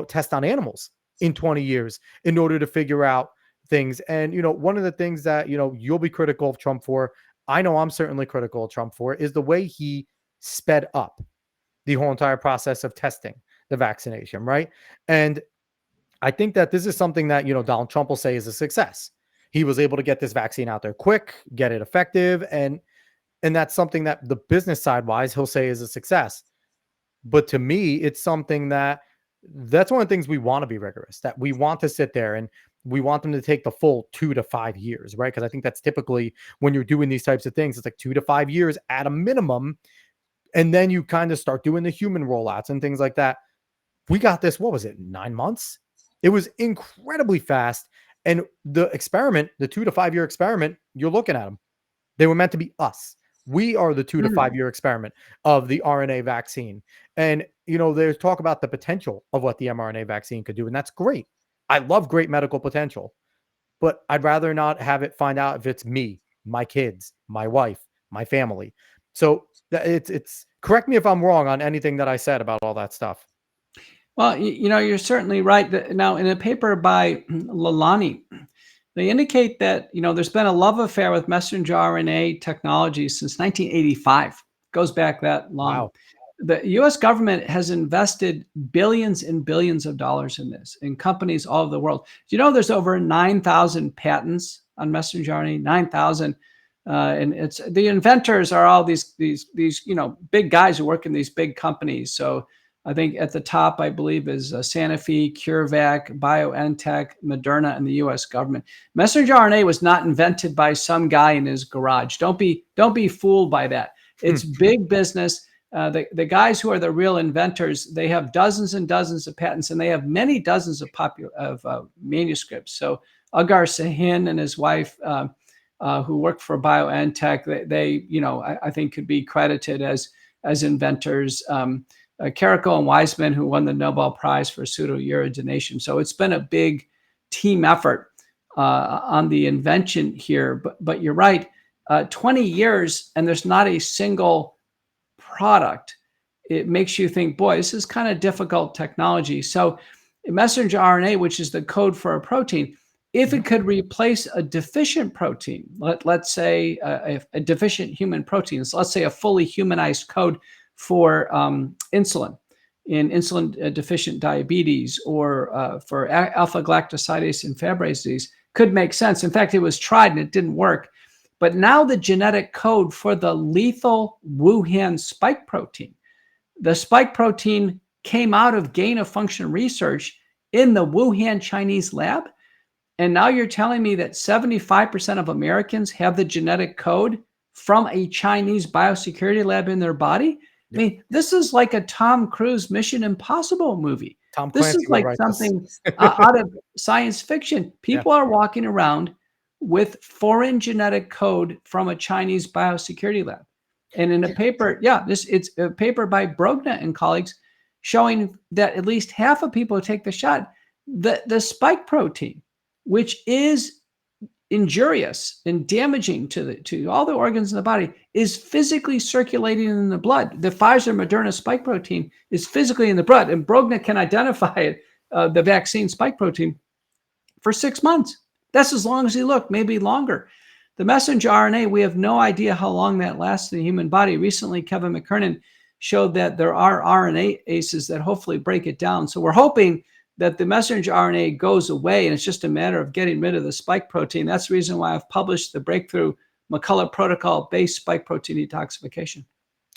test on animals in 20 years in order to figure out things. And, one of the things that, you'll be critical of Trump for, I know I'm certainly critical of Trump for, is the way he sped up the whole entire process of testing the vaccination, right? And I think that this is something that, Donald Trump will say is a success. He was able to get this vaccine out there quick, get it effective, and that's something that the business side wise, he'll say is a success. But to me, it's something that's one of the things we want to be rigorous, that we want to sit there and we want them to take the full 2 to 5 years, right? Because I think that's typically when you're doing these types of things, it's like 2 to 5 years at a minimum. And then you kind of start doing the human rollouts and things like that. We got this, what was it, 9 months? It was incredibly fast. And the experiment, the 2 to 5 year experiment, you're looking at them. They were meant to be us. We are the 2 to 5 year experiment of the RNA vaccine. And, there's talk about the potential of what the mRNA vaccine could do. And that's great. I love great medical potential, but I'd rather not have it find out if it's me, my kids, my wife, my family. So it's correct me if I'm wrong on anything that I said about all that stuff. Well, you're certainly right. Now, in a paper by Lalani, they indicate that, there's been a love affair with messenger RNA technology since 1985. Goes back that long. Wow. The U.S. government has invested billions and billions of dollars in this, in companies all over the world. Do you know there's over 9,000 patents on messenger RNA? 9,000. And it's the inventors are all these big guys who work in these big companies. So I think at the top, I believe, is Sanofi, CureVac, BioNTech, Moderna, and the U.S. government. Messenger RNA was not invented by some guy in his garage. Don't be fooled by that. It's big business. The guys who are the real inventors, they have dozens and dozens of patents, and they have many dozens of manuscripts. So Agar Sahin and his wife, who worked for BioNTech, they I think could be credited as inventors. Carrico and Wiseman, who won the Nobel Prize for pseudouridination. So it's been a big team effort on the invention here. But you're right, 20 years and there's not a single product. It makes you think, boy, this is kind of difficult technology. So messenger RNA, which is the code for a protein, if it could replace a deficient protein, let's say a deficient human protein, so let's say a fully humanized code for insulin in insulin deficient diabetes or for alpha galactosidase and Fabry disease, could make sense. In fact, it was tried and it didn't work. But now the genetic code for the lethal Wuhan spike protein, the spike protein came out of gain of function research in the Wuhan Chinese lab. And now you're telling me that 75% of Americans have the genetic code from a Chinese biosecurity lab in their body? I mean, this is like a Tom Cruise Mission Impossible movie. This is like something out of science fiction. People are walking around with foreign genetic code from a Chinese biosecurity lab. And in a paper, it's a paper by Brogna and colleagues showing that at least half of people who take the shot, the spike protein, which is injurious and damaging to all the organs in the body, is physically circulating in the blood. The Pfizer Moderna spike protein is physically in the blood, and Brogna can identify it, the vaccine spike protein, for 6 months. That's as long as he looked, maybe longer. The messenger RNA, we have no idea how long that lasts in the human body. Recently, Kevin McKernan showed that there are RNases that hopefully break it down. So we're hoping that the messenger RNA goes away and it's just a matter of getting rid of the spike protein. That's the reason why I've published the breakthrough McCullough protocol-based spike protein detoxification.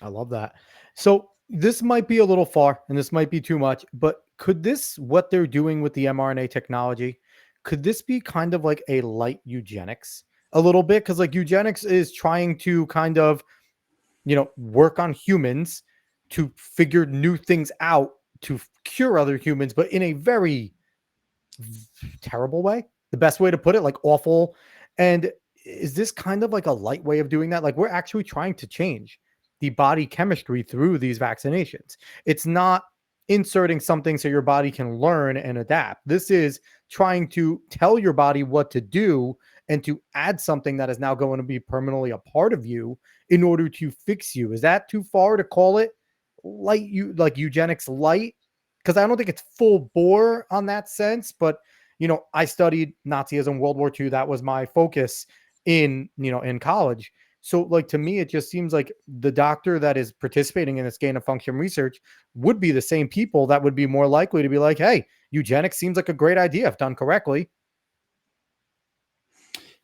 I love that. So this might be a little far and this might be too much, but could this, what they're doing with the mRNA technology, could this be kind of like a light eugenics a little bit? Because like eugenics is trying to kind of, work on humans to figure new things out to cure other humans, but in a very terrible way. The best way to put it, like awful. And is this kind of like a light way of doing that? Like we're actually trying to change the body chemistry through these vaccinations. It's not inserting something so your body can learn and adapt. This is trying to tell your body what to do and to add something that is now going to be permanently a part of you in order to fix you. Is that too far to call it like eugenics light? Because I don't think it's full bore on that sense, but I studied Nazism, World War II. That was my focus in college. So like, to me, it just seems like the doctor that is participating in this gain of function research would be the same people that would be more likely to be like, hey, eugenics seems like a great idea if done correctly.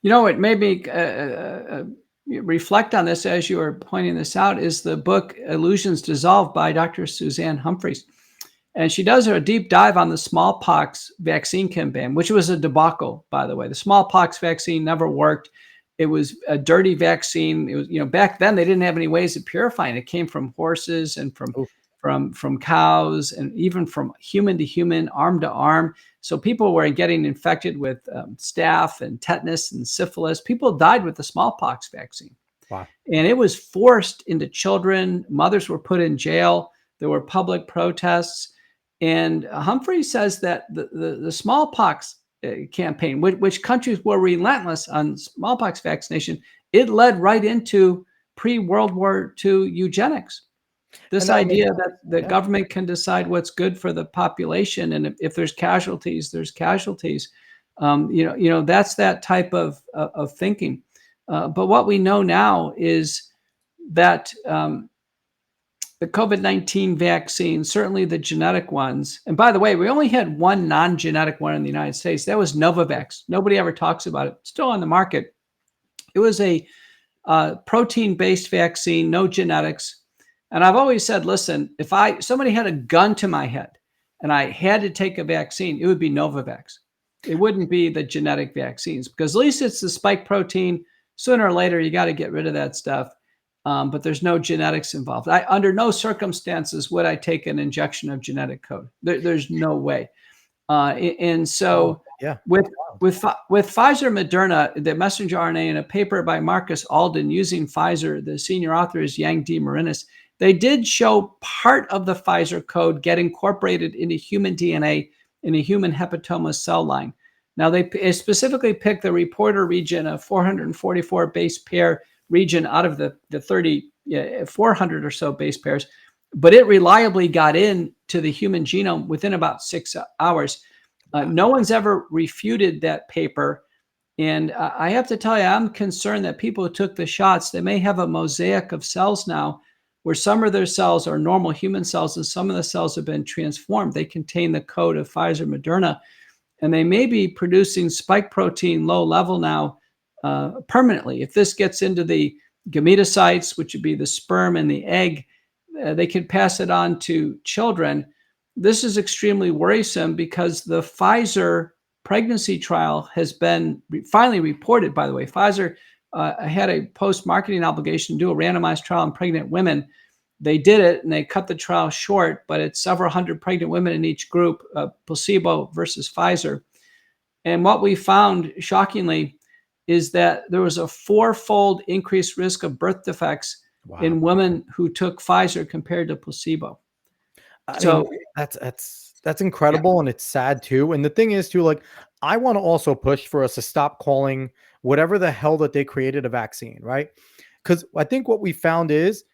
It made me reflect on this as you were pointing this out is the book Illusions Dissolved by Dr. Suzanne Humphries. And she does a deep dive on the smallpox vaccine campaign, which was a debacle, by the way. The smallpox vaccine never worked. It was a dirty vaccine. It was, back then they didn't have any ways of purifying. It came from horses and from cows and even from human to human, arm to arm. So people were getting infected with staph and tetanus and syphilis. People died with the smallpox vaccine. Wow. And it was forced into children. Mothers were put in jail. There were public protests. And Humphrey says that the smallpox campaign, which countries were relentless on smallpox vaccination, it led right into pre-World War II eugenics. This idea that the government can decide what's good for the population, and if there's casualties, there's casualties. That's that type of thinking. But what we know now is that the COVID-19 vaccine, certainly the genetic ones, and by the way, we only had one non-genetic one in the United States. That was Novavax. Nobody ever talks about it. Still on the market. It was a protein-based vaccine, no genetics. And I've always said, listen, if somebody had a gun to my head and I had to take a vaccine, it would be Novavax. It wouldn't be the genetic vaccines, because at least it's the spike protein. Sooner or later, you got to get rid of that stuff. But there's no genetics involved. Under no circumstances would I take an injection of genetic code. There's no way. And so with Pfizer Moderna, the messenger RNA, in a paper by Marcus Alden using Pfizer, the senior author is Yang D. Marinis, they did show part of the Pfizer code get incorporated into human DNA in a human hepatoma cell line. Now, they specifically picked the reporter region, a 444 base pair region out of the 400 or so base pairs, but it reliably got into the human genome within about 6 hours. No one's ever refuted that paper. And I have to tell you, I'm concerned that people who took the shots, they may have a mosaic of cells now where some of their cells are normal human cells and some of the cells have been transformed. They contain the code of Pfizer Moderna, and they may be producing spike protein low level now permanently. If this gets into the gametocytes, which would be the sperm and the egg, they can pass it on to children. This is extremely worrisome because the Pfizer pregnancy trial has been finally reported, by the way. Pfizer had a post-marketing obligation to do a randomized trial on pregnant women. They did it and they cut the trial short, but it's several hundred pregnant women in each group, placebo versus Pfizer. And what we found, shockingly, is that there was a 4-fold increased risk of birth defects in women who took Pfizer compared to placebo. So that's incredible. And it's sad too. And the thing is too, like, I want to also push for us to stop calling whatever the hell that they created a vaccine, right? Because I think what we found is,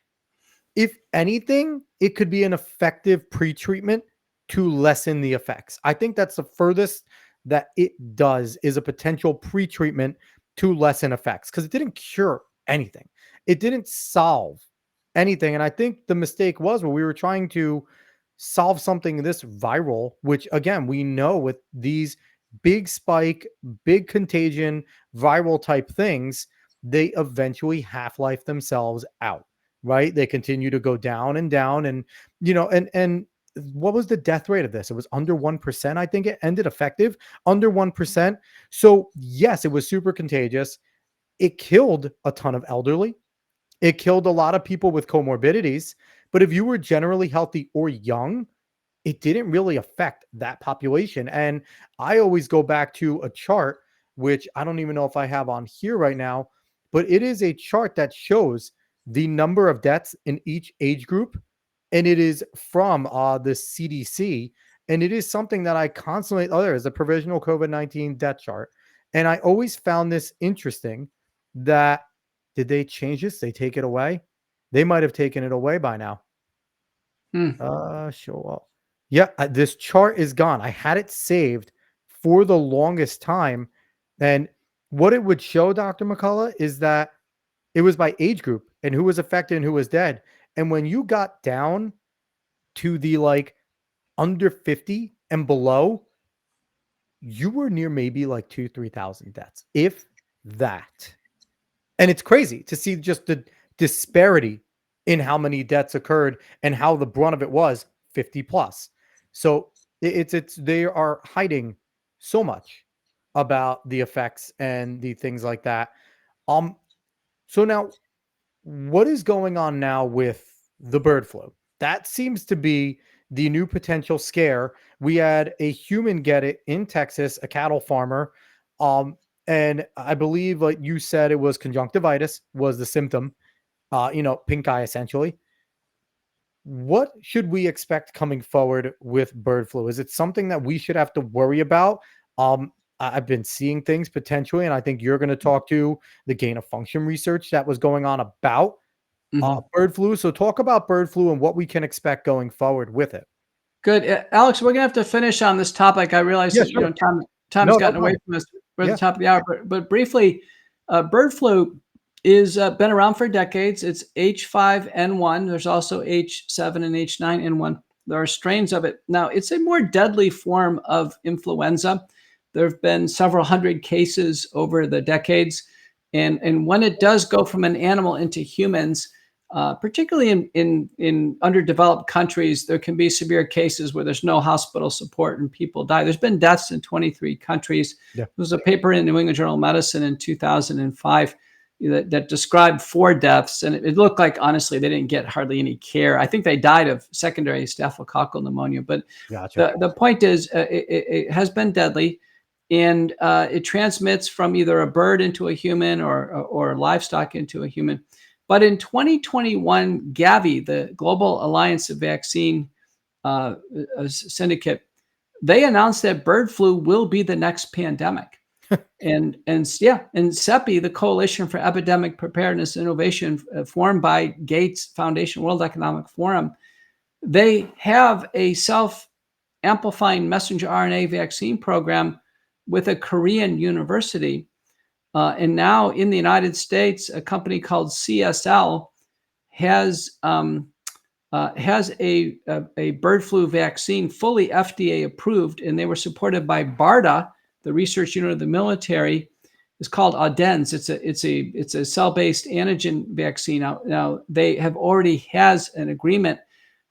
if anything, it could be an effective pre-treatment to lessen the effects. I think that's the furthest that it does, is a potential pre-treatment to lessen effects, because it didn't cure anything. It didn't solve anything. And I think the mistake was when we were trying to solve something this viral, which again, we know with these big spike, big contagion, viral type things, they eventually half-life themselves out, right? They continue to go down and down. And, and what was the death rate of this? It was under 1%. I think it ended effective under 1%. So yes, it was super contagious. It killed a ton of elderly. It killed a lot of people with comorbidities. But if you were generally healthy or young, it didn't really affect that population. And I always go back to a chart, which I don't even know if I have on here right now, but it is a chart that shows the number of deaths in each age group. And it is from the CDC. And it is something that I constantly, there is a provisional COVID-19 death chart. And I always found this interesting that, did they change this? They take it away? They might have taken it away by now. Show up. Yeah, this chart is gone. I had it saved for the longest time. And what it would show, Dr. McCullough, is that it was by age group and who was affected and who was dead. And when you got down to the like under 50 and below, you were near maybe like 2,000-3,000 deaths, if that. And it's crazy to see just the disparity in how many deaths occurred and how the brunt of it was 50 plus. So they are hiding so much about the effects and the things like that. So now, what is going on now with the bird flu? That seems to be the new potential scare. We had a human get it in Texas, a cattle farmer. And I believe, like you said, it was conjunctivitis was the symptom, pink eye essentially. What should we expect coming forward with bird flu? Is it something that we should have to worry about? I've been seeing things potentially, and I think you're going to talk to the gain of function research that was going on about bird flu. So talk about bird flu and what we can expect going forward with it. Good. Alex, we're going to have to finish on this topic. I realize that, sure. time's gotten away from us. We're at the top of the hour, but briefly, bird flu is been around for decades. It's H5N1. There's also H7 and H9N1. There are strains of it. Now, it's a more deadly form of influenza. There have been several hundred cases over the decades. And when it does go from an animal into humans, particularly in underdeveloped countries, there can be severe cases where there's no hospital support and people die. There's been deaths in 23 countries. Yeah. There was a paper in New England Journal of Medicine in 2005 that described 4 deaths. And it looked like, honestly, they didn't get hardly any care. I think they died of secondary staphylococcal pneumonia. But gotcha. The point is, it has been deadly. And it transmits from either a bird into a human or livestock into a human. But in 2021, Gavi, the Global Alliance of Vaccine Syndicate, they announced that bird flu will be the next pandemic. and CEPI, the Coalition for Epidemic Preparedness and Innovation, formed by Gates Foundation, World Economic Forum, they have a self-amplifying messenger RNA vaccine program with a Korean university. And now in the United States, a company called CSL has a bird flu vaccine fully FDA approved, and they were supported by BARDA, the research unit of the military. It's called Audens. It's a cell-based antigen vaccine. Now they have already has an agreement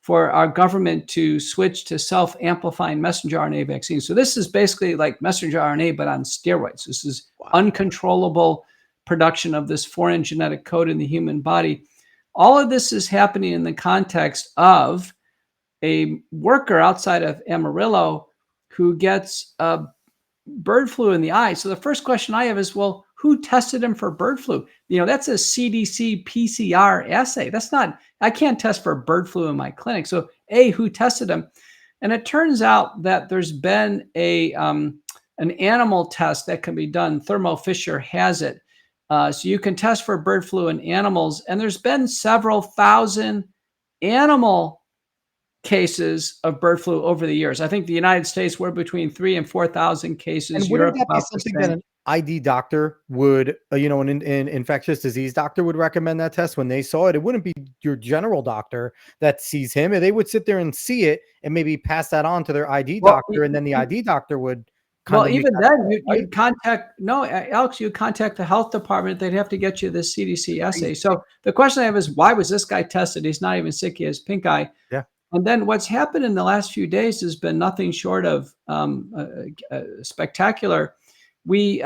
for our government to switch to self-amplifying messenger RNA vaccines. So this is basically like messenger RNA, but on steroids. This is uncontrollable production of this foreign genetic code in the human body. All of this is happening in the context of a worker outside of Amarillo who gets bird flu in the eye. So the first question I have is, well, who tested him for bird flu? That's a CDC PCR assay. I can't test for bird flu in my clinic. So who tested him? And it turns out that there's been an animal test that can be done. Thermo Fisher has it. So you can test for bird flu in animals. And there's been several thousand animal cases of bird flu over the years. I think the United States were between 3,000 and 4,000 cases. And wouldn't that be something that an ID doctor would, an infectious disease doctor would recommend that test when they saw it? It wouldn't be your general doctor that sees him. They would sit there and see it and maybe pass that on to their ID doctor, and then the ID doctor would Well, of make even that then, call, you right? you'd contact no, Alex, you contact the health department. They'd have to get you the CDC assay. So the question I have is, why was this guy tested? He's not even sick. He has pink eye. Yeah. And then what's happened in the last few days has been nothing short of spectacular. We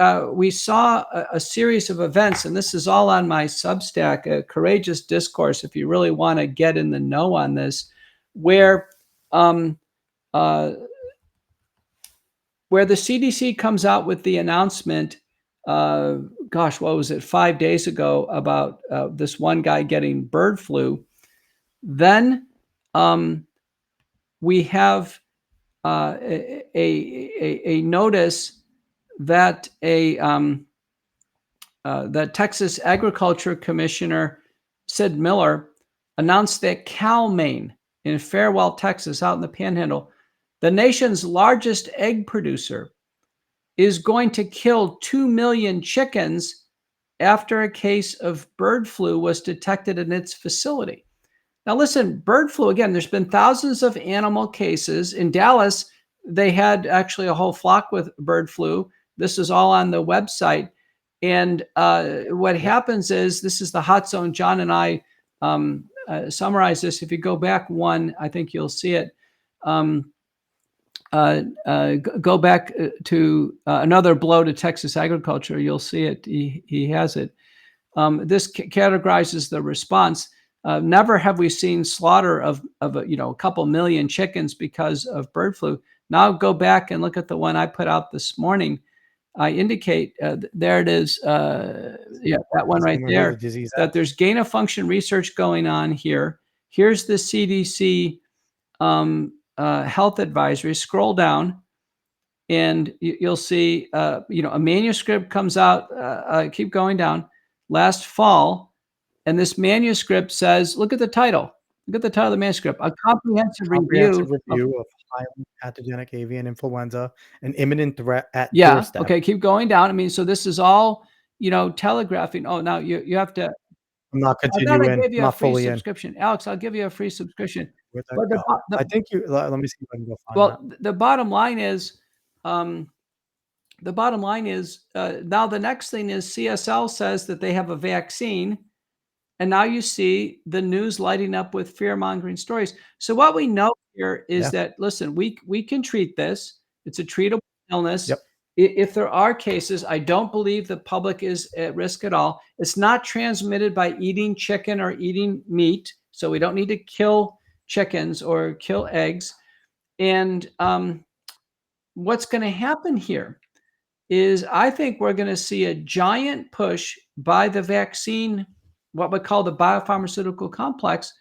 saw a series of events, and this is all on my Substack, a courageous discourse, if you really want to get in the know on this, where where the CDC comes out with the announcement, gosh, what was it, 5 days ago, about this one guy getting bird flu. Then we have a notice that the Texas Agriculture Commissioner Sid Miller announced that cow Maine in Farewell, Texas, out in the Panhandle, the nation's largest egg producer, is going to kill 2 million chickens after a case of bird flu was detected in its facility. Now, listen, bird flu, again, there's been thousands of animal cases. In Dallas, they had actually a whole flock with bird flu. This is all on the website. And what happens is, this is the hot zone. John and I summarize this. If you go back one, I think you'll see it. Go back to another blow to Texas agriculture. You'll see it. He has it. This categorizes the response. Never have we seen slaughter of a couple million chickens because of bird flu. Now go back and look at the one I put out this morning. I indicate there it is. That one right there. That there's gain of function research going on here. Here's the CDC health advisory. Scroll down, and you'll see a manuscript comes out. Keep going down. Last fall. And this manuscript says, look at the title. Look at the title of the manuscript. A comprehensive review of highly pathogenic avian influenza, an imminent threat at yeah. doorstep. Okay. Keep going down. I mean, so this is all, telegraphing. Oh, now you have to. I'm not I continuing. thought I gave you I'm a not free fully in. subscription. Alex, I'll give you a free subscription. Where'd that But go? I think you. Let me see if I can go find that. the bottom line is, now the next thing is CSL says that they have a vaccine. And now you see the news lighting up with fear-mongering stories. So what we know here is that, listen, we can treat this. It's a treatable illness. Yep. If there are cases, I don't believe the public is at risk at all. It's not transmitted by eating chicken or eating meat. So we don't need to kill chickens or kill eggs. And what's going to happen here is, I think we're going to see a giant push by the vaccine, what we call the Bio-Pharmaceutical complex,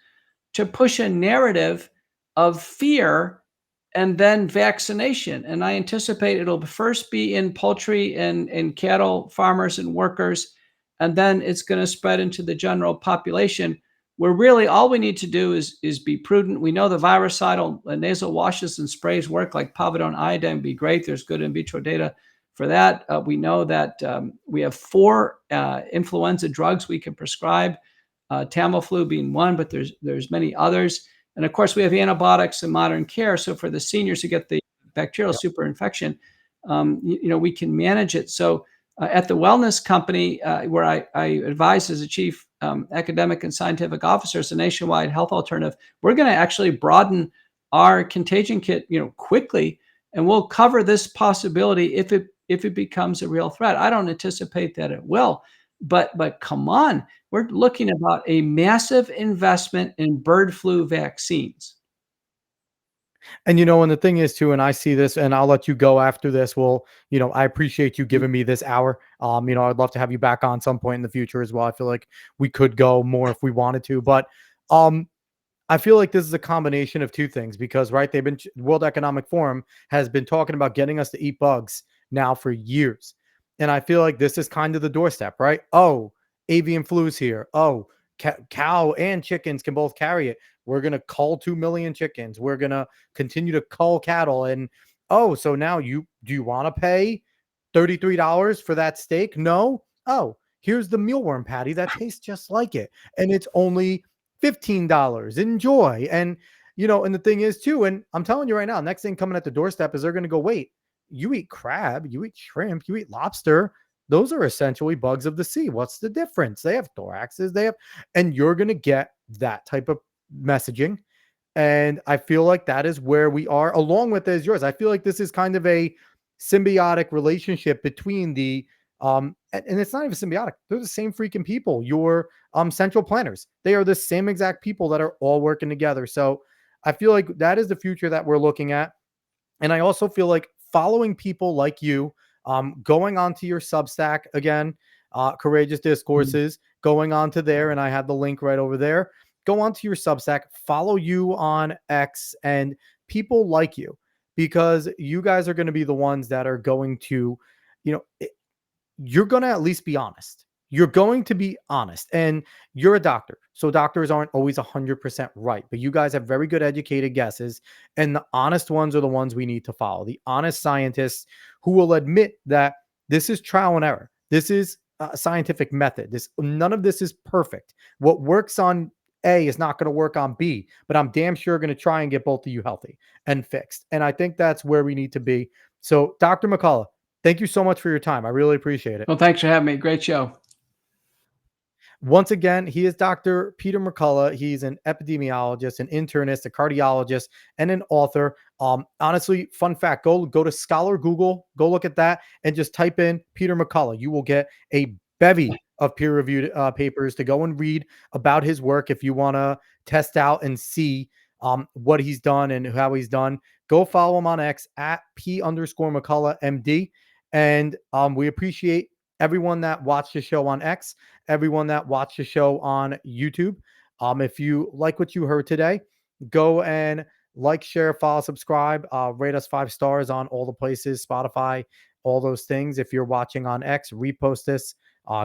to push a narrative of fear and then vaccination. And I anticipate it'll first be in poultry and cattle farmers and workers, and then it's going to spread into the general population, where really all we need to do is be prudent. We know the virucidal nasal washes and sprays work, like povidone iodine would be great. There's good in vitro data for that. We know that we have 4 influenza drugs we can prescribe, Tamiflu being one, but there's many others. And of course, we have antibiotics in modern care. So for the seniors who get the bacterial superinfection, we can manage it. So at the wellness company, where I advise as a chief academic and scientific officer, it's a nationwide health alternative, we're going to actually broaden our contagion kit, quickly, and we'll cover this possibility if it becomes a real threat. I don't anticipate that it will, but come on, we're looking about a massive investment in bird flu vaccines. And and the thing is too, and I see this, and I'll let you go after this. Well, I appreciate you giving me this hour. I'd love to have you back on some point in the future as well. I feel like we could go more if we wanted to, but I feel like this is a combination of two things, because World Economic Forum has been talking about getting us to eat bugs now for years. And I feel like this is kind of the doorstep, right? Oh, avian flu's here. Oh, cow and chickens can both carry it. We're going to cull 2 million chickens. We're going to continue to cull cattle. And, so now do you want to pay $33 for that steak? No. Oh, here's the mealworm patty that tastes just like it. And it's only $15. Enjoy. And, and the thing is too, and I'm telling you right now, next thing coming at the doorstep is they're going to go, wait, you eat crab, you eat shrimp, you eat lobster. Those are essentially bugs of the sea. What's the difference? They have thoraxes, and you're going to get that type of messaging. And I feel like that is where we are, along with as yours. I feel like this is kind of a symbiotic relationship between and it's not even symbiotic. They're the same freaking people. Your central planners, they are the same exact people that are all working together. So I feel like that is the future that we're looking at. And I also feel like following people like you, going onto your Substack again, Courageous Discourses, going on to there, and I have the link right over there. Go onto your Substack, follow you on X, and people like you, because you guys are going to be the ones that are going to, you're going to at least be honest. You're going to be honest, and you're a doctor. So doctors aren't always 100% right, but you guys have very good educated guesses, and the honest ones are the ones we need to follow. The honest scientists who will admit that this is trial and error. This is a scientific method. None of this is perfect. What works on A is not going to work on B, but I'm damn sure going to try and get both of you healthy and fixed. And I think that's where we need to be. So Dr. McCullough, thank you so much for your time. I really appreciate it. Well, thanks for having me. Great show. Once again, he is Dr. Peter McCullough. He's an epidemiologist, an internist, a cardiologist, and an author. Honestly, fun fact, go to Scholar Google, go look at that, and just type in Peter McCullough. You will get a bevy of peer-reviewed papers to go and read about his work if you want to test out and see what he's done and how he's done. Go follow him on X at P_McCullough MD. And we appreciate everyone that watched the show on X, everyone that watched the show on YouTube. If you like what you heard today, go and like, share, follow, subscribe, rate us 5 stars on all the places, Spotify, all those things. If you're watching on X, repost this,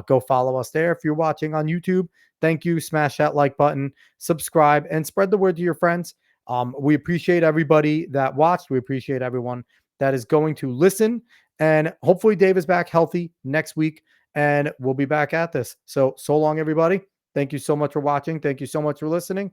go follow us there. If you're watching on YouTube, thank you. Smash that like button, subscribe, and spread the word to your friends. We appreciate everybody that watched. We appreciate everyone that is going to listen. And hopefully Dave is back healthy next week, and we'll be back at this. So long, everybody. Thank you so much for watching. Thank you so much for listening.